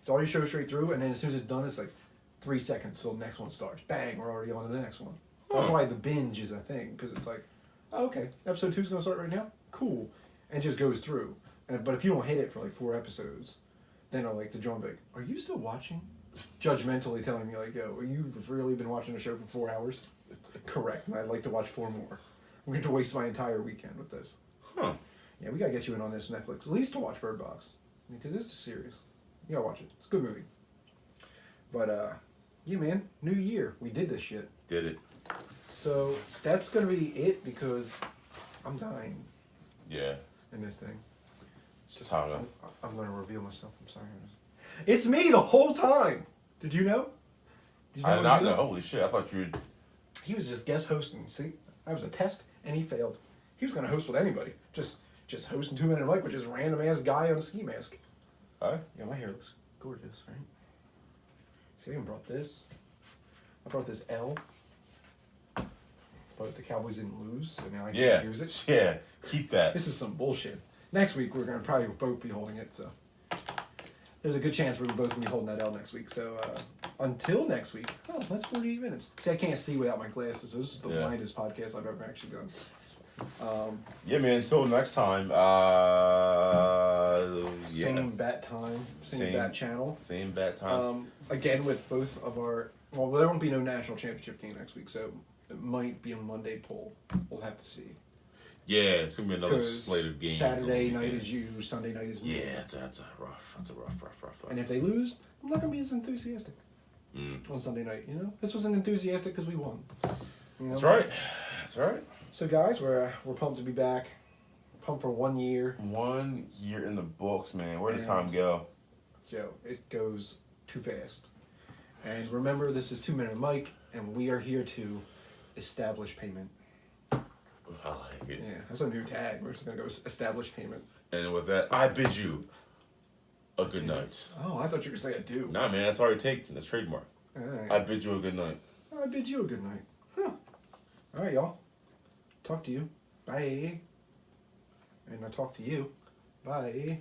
So all your shows straight through, and then as soon as it's done, it's like 3 seconds till the next one starts. Bang, we're already on to the next one. That's why the binge is a thing, because it's like, oh, okay, episode 2 is going to start right now? Cool. And it just goes through. But if you don't hit it for like 4 episodes, then I'll like to John be like, are you still watching? Judgmentally telling me like, yo, you've really been watching a show for 4 hours? Correct, and I'd like to watch 4 more. I'm going to waste my entire weekend with this. Huh. Yeah, we got to get you in on this Netflix, at least to watch Bird Box. Because it's a series. You got to watch it. It's a good movie. But, yeah, man, new year. We did this shit. Did it. So, that's going to be it because I'm dying Yeah. in this thing. It's time to... I'm going to reveal myself. I'm sorry. It's me the whole time. Did you know? I did not know. Holy shit, I thought you would... He was just guest hosting. See, that was a test, and he failed. He was going to host with anybody. Just hosting 2 Minute Mike with just random ass guy on a ski mask. Huh? Yeah, my hair looks gorgeous, right? See, I even brought this. I brought this L. But the Cowboys didn't lose, so now I can't use it. Yeah, keep that. This is some bullshit. Next week, we're going to probably both be holding it, so... There's a good chance we're both going to be holding that L next week, so... until next week. Oh, that's 48 minutes. See, I can't see without my glasses. This is the blindest podcast I've ever actually done. Yeah, man. Until next time. Same bat time. Same bat channel. Same bat times. Again, with both of our... Well, there won't be no national championship game next week, so it might be a Monday poll. We'll have to see. Yeah, it's going to be another slate of games. Saturday night is you, Sunday night is me. Yeah, that's a rough. And if they lose, I'm not going to be as enthusiastic on Sunday night, you know? This wasn't enthusiastic because we won. You know? That's right. That's right. So, guys, we're pumped to be back. Pumped for 1 year. 1 year in the books, man. Where does time go? Joe, it goes too fast. And remember, this is 2 Minute Mike, and we are here to establish payment. I like it. Yeah, that's a new tag. We're just gonna go establish payment. And with that, I bid you a good night. Oh, I thought you were saying I do. Nah, man, that's already taken. That's trademark. Right. I bid you a good night. I bid you a good night. Huh. All right, y'all. Talk to you. Bye. And I talk to you. Bye.